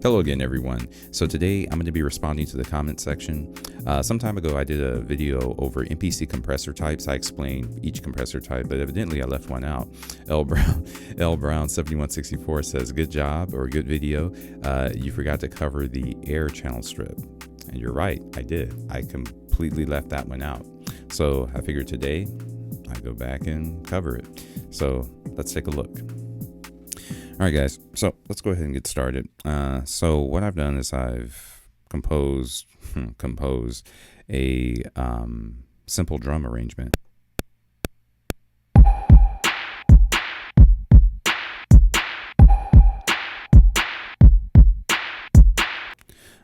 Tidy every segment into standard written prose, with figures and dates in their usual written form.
Hello again, everyone. So today I'm going to be responding to the comment section. Some time ago I did a video over MPC compressor types. I explained each compressor type, but evidently I left one out. L Brown 7164 says, "Good job," or "Good video. You forgot to cover the air channel strip." And you're right, I did. I completely left that one out. So I figured today I'd go back and cover it. So let's take a look. All right, guys, so let's go ahead and get started. So what I've done is I've composed a simple drum arrangement.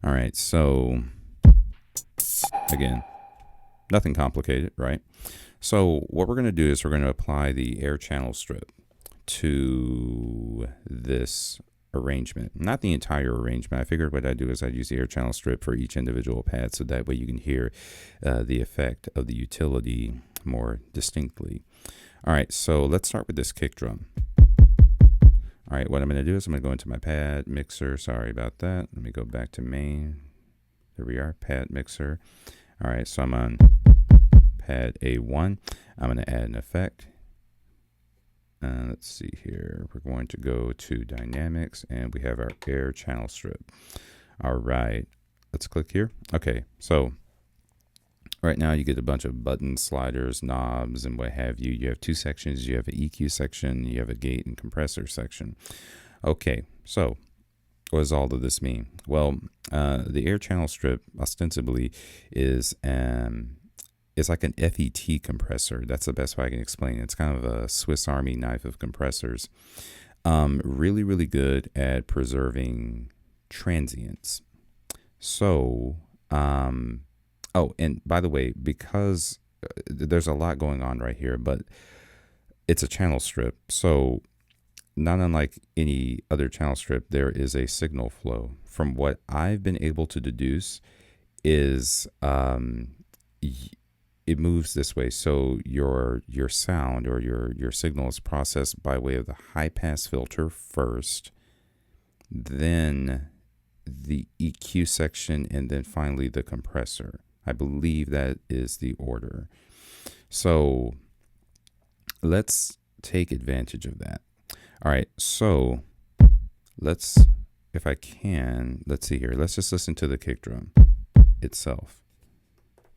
All right, so again, nothing complicated, right? So what we're going to do is we're going to apply the air channel strip to this arrangement, not the entire arrangement. I figured what I'd do is I'd use the air channel strip for each individual pad, so that way you can hear the effect of the utility more distinctly. All right, so let's start with this kick drum. All right, what I'm going to do is I'm going to go into my pad mixer. Sorry about that. Let me go back to main. There we are, pad mixer. All right, so I'm on pad A1. I'm going to add an effect. Let's see here. We're going to go to dynamics and we have our air channel strip. All right, let's click here. Okay, so right now you get a bunch of buttons, sliders, knobs, and what have you. You have two sections. You have an EQ section, you have a gate and compressor section. Okay, so what does all of this mean? Well, the air channel strip ostensibly is it's like an FET compressor. That's the best way I can explain it. It's kind of a Swiss Army knife of compressors. Really, really good at preserving transients. So, oh, and by the way, because there's a lot going on right here, but it's a channel strip. So not unlike any other channel strip, there is a signal flow. From what I've been able to deduce is it moves this way. So your sound or your signal is processed by way of the high pass filter first, then the EQ section, and then finally the compressor. I believe that is the order. So let's take advantage of that. All right, so let's, if I can, let's see here. Let's just listen to the kick drum itself.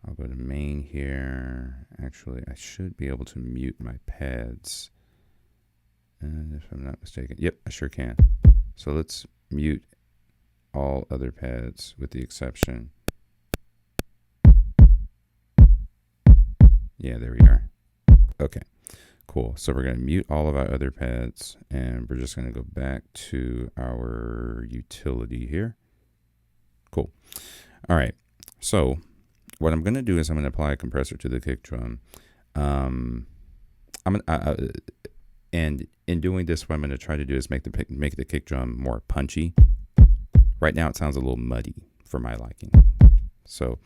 I'll go to main here. Actually, I should be able to mute my pads. And if I'm not mistaken, yep, I sure can. So let's mute all other pads with the exception. Yeah, there we are. Okay, cool. So we're going to mute all of our other pads, and we're just going to go back to our utility here. Cool. All right, so what I'm going to do is I'm going to apply a compressor to the kick drum. And in doing this, what I'm going to try to do is make the kick drum more punchy. Right now it sounds a little muddy for my liking. So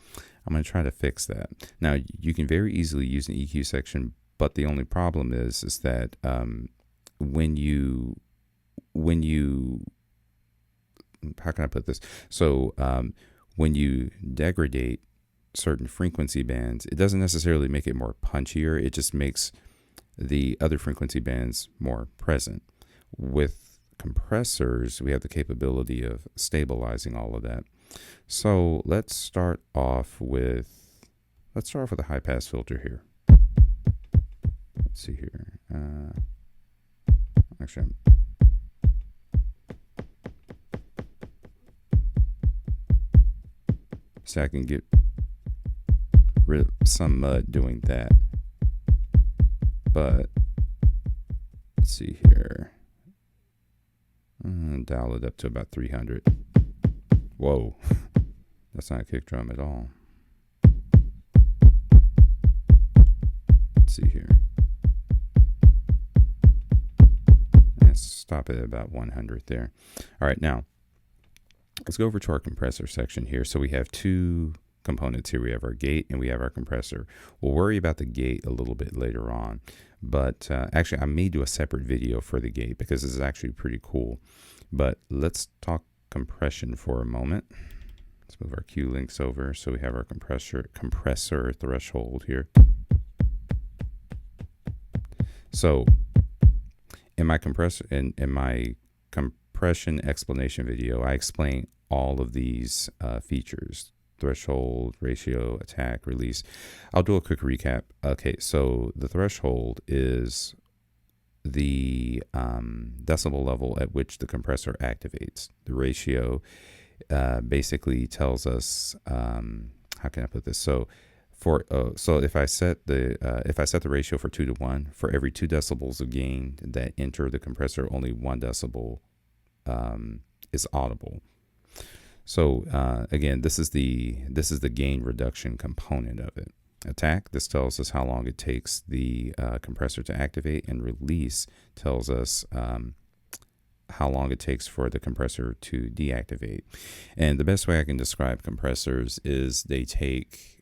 I'm going to try to fix that. Now you can very easily use an EQ section, but the only problem is that when you how can I put this? So when you degrade certain frequency bands, it doesn't necessarily make it more punchier. It just makes the other frequency bands more present. With compressors, we have the capability of stabilizing all of that. So let's start off with a high pass filter here. Let's see here. Actually, so I can get rid of some mud doing that. But let's see here. Dial it up to about 300. Whoa, that's not a kick drum at all. Let's see here. Let's stop it at about 100 there. All right, now let's go over to our compressor section here. So we have two components here. We have our gate and we have our compressor. We'll worry about the gate a little bit later on, but actually I may do a separate video for the gate because this is actually pretty cool. But let's talk compression for a moment. Let's move our Q links over so we have our compressor threshold here. So in my compression explanation video, I explain all of these features: threshold, ratio, attack, release. I'll do a quick recap. Okay, so the threshold is the decibel level at which the compressor activates. The ratio basically tells us, how can I put this? So so if I set the ratio for 2 to 1, for every 2 decibels of gain that enter the compressor, only 1 decibel is audible. So again, this is the gain reduction component of it. Attack, this tells us how long it takes the compressor to activate, and release tells us how long it takes for the compressor to deactivate. And the best way I can describe compressors is they take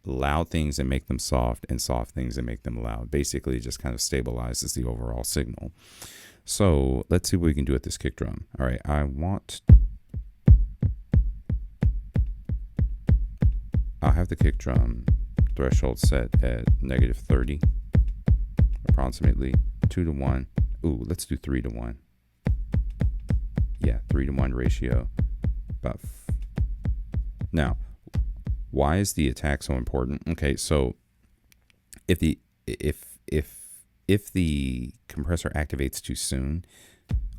loud things and make them soft, and soft things and make them loud. Basically, it just kind of stabilizes the overall signal. So let's see what we can do with this kick drum. All right, I'll have the kick drum threshold set at -30, approximately 2 to 1. Ooh, let's do 3 to 1. Yeah, 3 to 1 ratio. Now, why is the attack so important? Okay, so if the compressor activates too soon,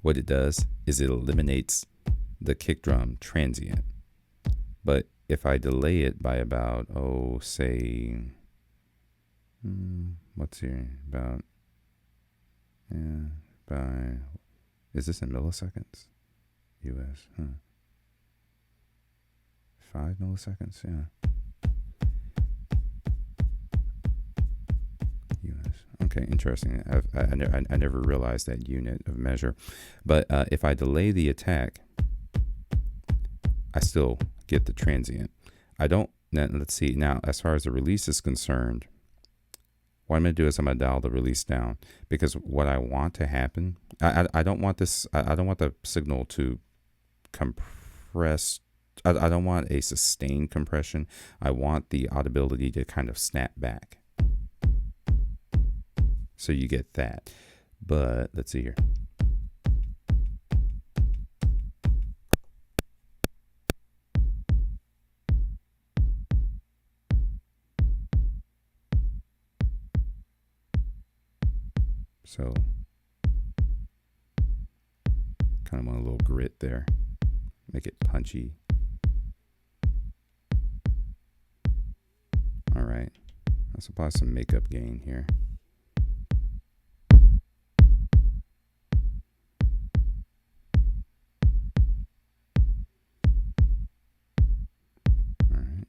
what it does is it eliminates the kick drum transient. But if I delay it by about, say, what's here, about, is this in milliseconds? US, 5 milliseconds, yeah. US, okay, interesting. I never realized that unit of measure. But if I delay the attack, I still get the transient. Let's see, now as far as the release is concerned, what I'm going to do is I'm going to dial the release down, because what I want to happen, I don't want the signal to compress. I don't want a sustained compression. I want the audibility to kind of snap back. So you get that. But let's see here. So kind of want a little grit there. Make it punchy. All right. Let's apply some makeup gain here. All right.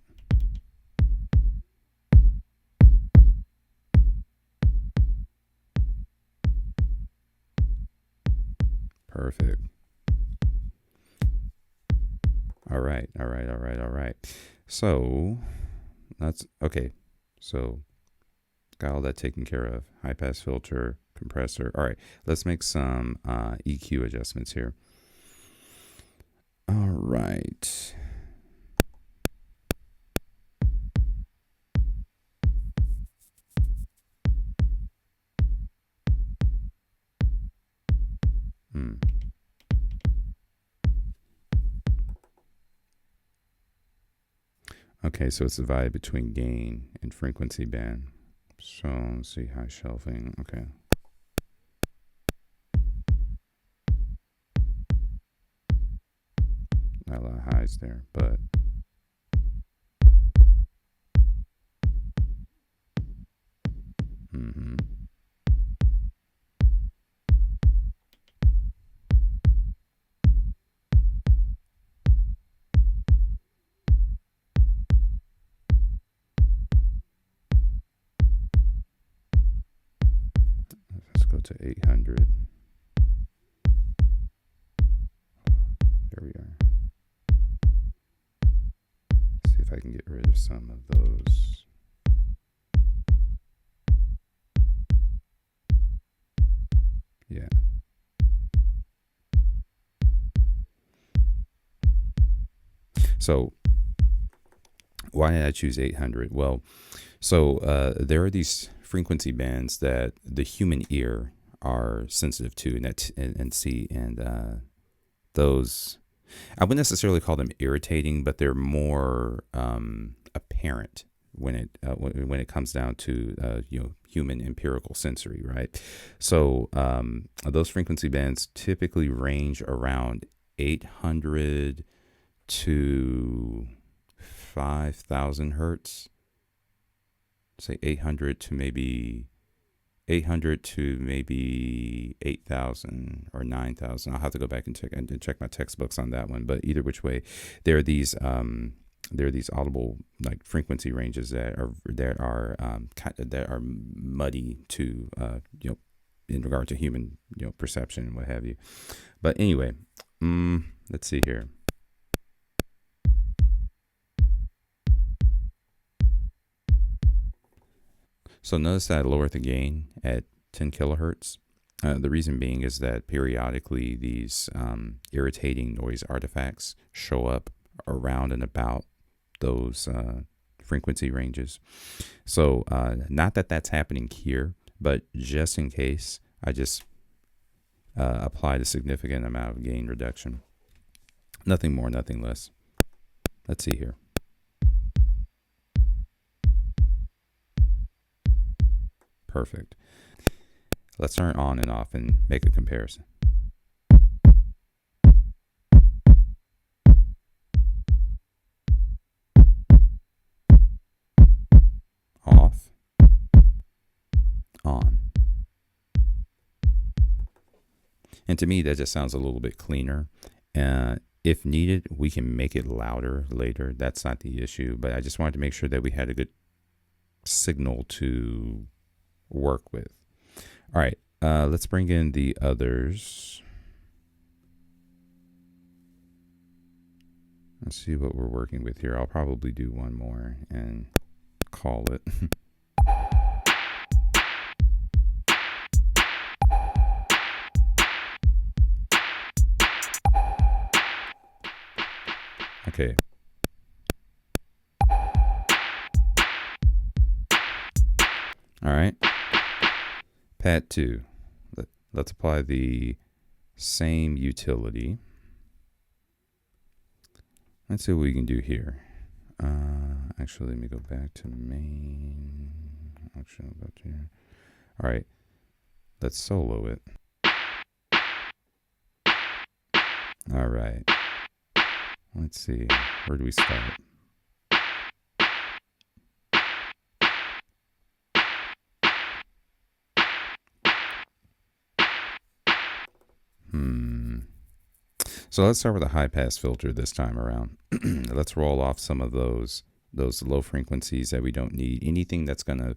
Perfect. All right. So that's okay. So got all that taken care of. High pass filter, compressor. All right, let's make some EQ adjustments here. All right. Okay, so it's divided between gain and frequency band. So let's see, high shelving. Okay. Not a lot of highs there, but let's go to 800. There we are. See if I can get rid of some of those. Yeah. So why did I choose 800? Well, so there are these frequency bands that the human ear are sensitive to and see, and those, I wouldn't necessarily call them irritating, but they're more apparent when it comes down to human empirical sensory, right? So those frequency bands typically range around 800 to 5,000 hertz. Say 800 to maybe 8,000 or 9,000. I'll have to go back and check my textbooks on that one. But either which way, there are these audible like frequency ranges that are muddy to in regard to human perception and what have you. But anyway, let's see here. So notice that I lowered the gain at 10 kilohertz. The reason being is that periodically these irritating noise artifacts show up around and about those frequency ranges. So not that that's happening here, but just in case, I just applied a significant amount of gain reduction. Nothing more, nothing less. Let's see here. Perfect. Let's turn on and off and make a comparison. Off. On. And to me, that just sounds a little bit cleaner. If needed, we can make it louder later. That's not the issue. But I just wanted to make sure that we had a good signal to work with. All right, let's bring in the others. Let's see what we're working with here. I'll probably do one more and call it. Okay. All right. Pad 2. Let's apply the same utility. Let's see what we can do here. Actually, let me go back to main. Actually, I'll go to here. All right. Let's solo it. All right. Let's see. Where do we start? So let's start with a high pass filter this time around. Let's roll off some of those low frequencies that we don't need. Anything that's going to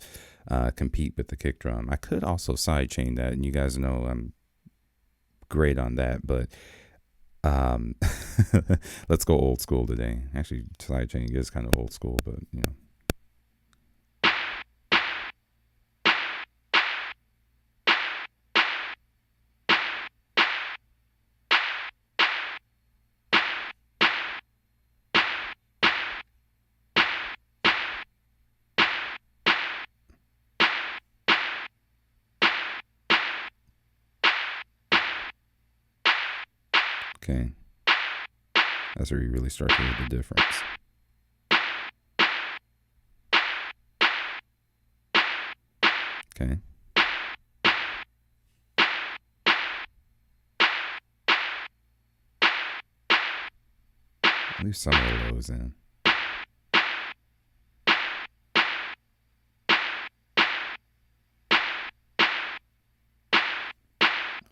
compete with the kick drum. I could also sidechain that, and you guys know I'm great on that, but let's go old school today. Actually, sidechaining is kind of old school, but you know. Okay, that's where you really start to hear the difference. Okay. Leave some of the lows in.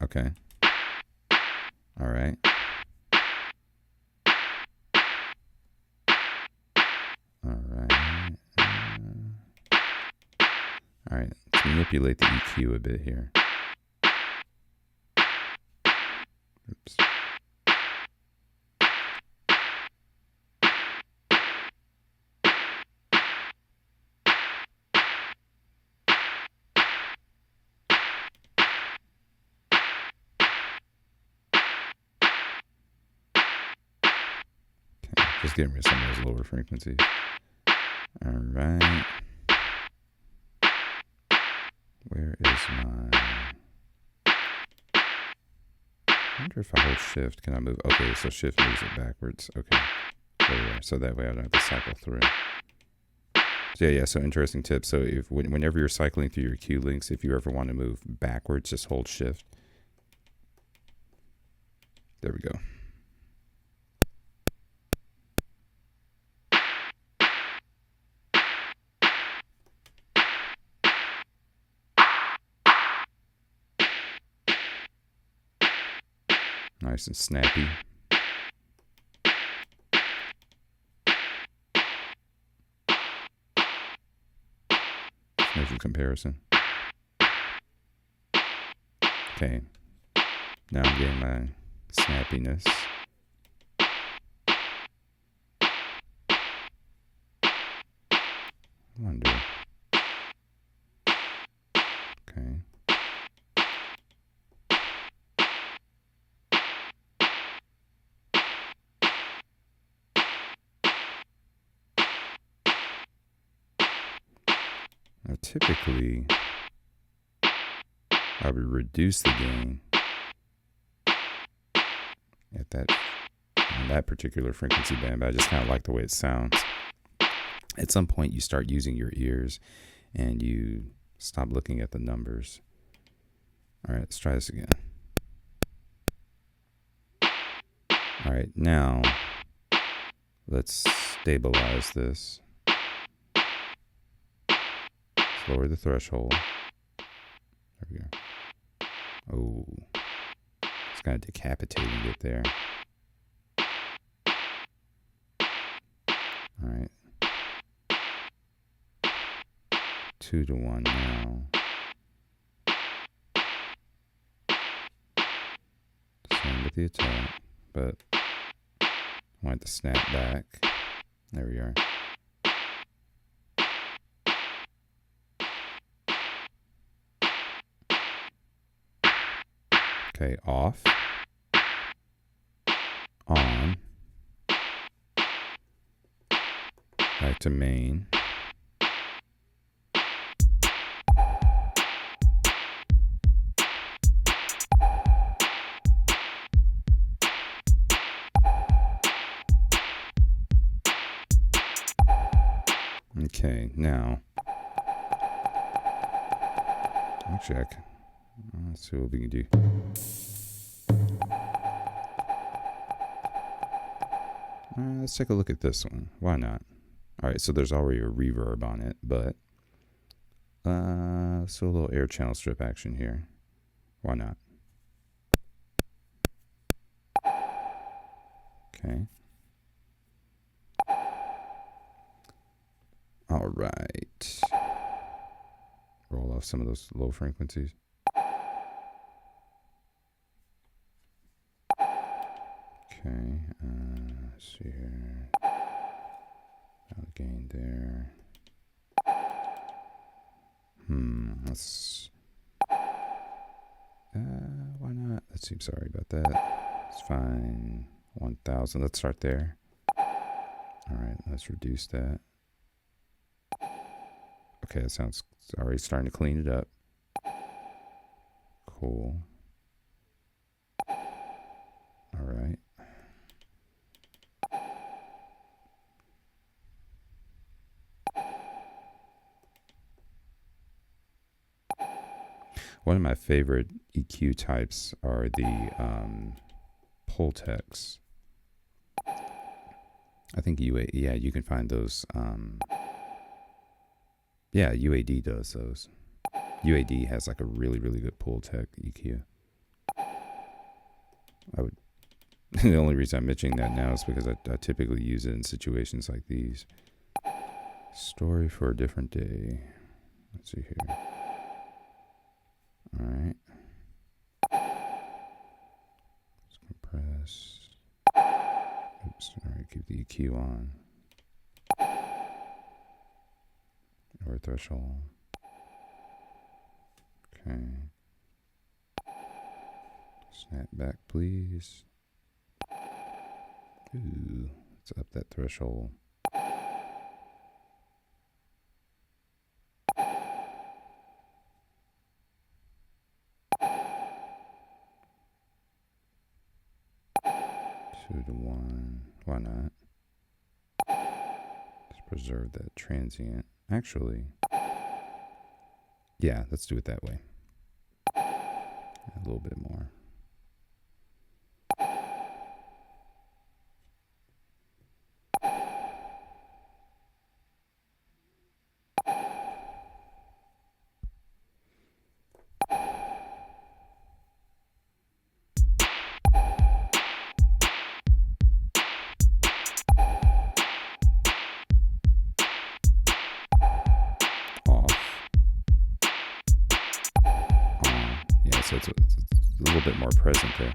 Okay. All right. All right, let's manipulate the EQ a bit here. Oops. Just getting rid of some of those lower frequencies. All right. Where is my... I wonder if I hold shift, can I move? Okay, so shift moves it backwards. Okay, there we are. So that way I don't have to cycle through. So yeah, so interesting tip. So if whenever you're cycling through your cue links, if you ever want to move backwards, just hold shift. There we go. Nice and snappy. There's your comparison. Okay. Now I'm getting my snappiness. I wonder. Okay. Now typically I would reduce the gain at that on that particular frequency band, but I just kind of like the way it sounds. At some point you start using your ears and you stop looking at the numbers. All right, let's try this again. All right, now let's stabilize this. Lower the threshold. There we go. Oh, it's kind of decapitating it there. All right. 2 to 1 now. Same with the attack, but I want to snap back. There we are. Okay, off, on, back to main. Okay, now, I'll check. Let's see what we can do. Let's take a look at this one. Why not? All right, so there's already a reverb on it, but let's do a little air channel strip action here. Why not? Okay. All right. Roll off some of those low frequencies. Okay, let's see here. Now the gain there. Let's. Why not? Let's see. Sorry about that. It's fine. 1,000. Let's start there. All right, let's reduce that. Okay, that sounds already starting to clean it up. Cool. All right. One of my favorite EQ types are the Pultecs. I think yeah, you can find those. Yeah, UAD does those. UAD has like a really, really good Pultec EQ. I would. The only reason I'm mentioning that now is because I typically use it in situations like these. Story for a different day. Let's see here. All right. Let's compress. Oops. All right. Keep the EQ on. Lower threshold. Okay. Snap back, please. Ooh, Let's up that threshold. Two to one. Why not? Let's preserve that transient. Actually, yeah, let's do it that way. A little bit more. So it's a little bit more present there.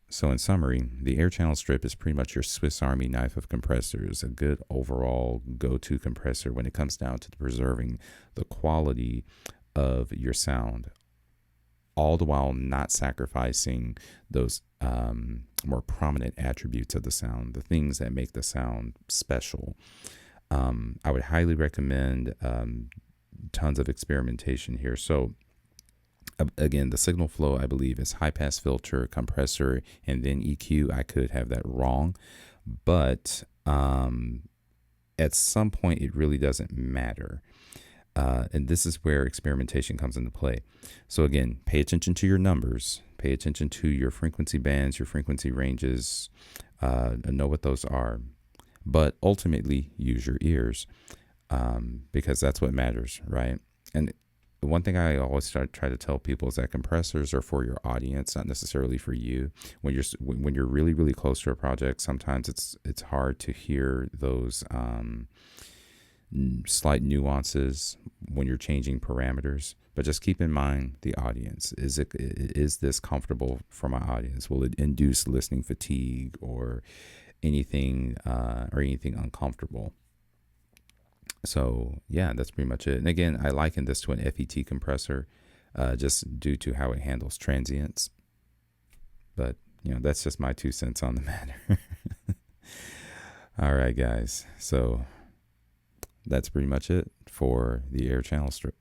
So in summary, the air channel strip is pretty much your Swiss Army knife of compressors, a good overall go-to compressor when it comes down to preserving the quality of your sound, all the while not sacrificing those more prominent attributes of the sound, the things that make the sound special. I would highly recommend tons of experimentation here. So again, the signal flow, I believe, is high pass filter, compressor, and then EQ. I could have that wrong, but at some point it really doesn't matter. And this is where experimentation comes into play. So again, pay attention to your numbers, pay attention to your frequency bands, your frequency ranges, and know what those are. But ultimately, use your ears, because that's what matters, right? And one thing I always try to tell people is that compressors are for your audience, not necessarily for you. When you're really, really close to a project, sometimes it's hard to hear those slight nuances when you're changing parameters. But just keep in mind the audience. Is this comfortable for my audience? Will it induce listening fatigue or anything uncomfortable? So yeah, that's pretty much it. And again, I liken this to an FET compressor, just due to how it handles transients. But that's just my 2 cents on the matter. All right, guys. So that's pretty much it for the air channel strip.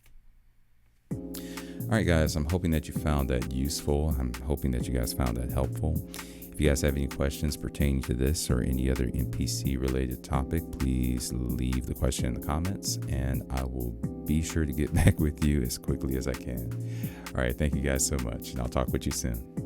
All right, guys. I'm hoping that you found that useful. I'm hoping that you guys found that helpful. If you guys have any questions pertaining to this or any other MPC related topic, please leave the question in the comments and I will be sure to get back with you as quickly as I can. All right. Thank you guys so much, and I'll talk with you soon.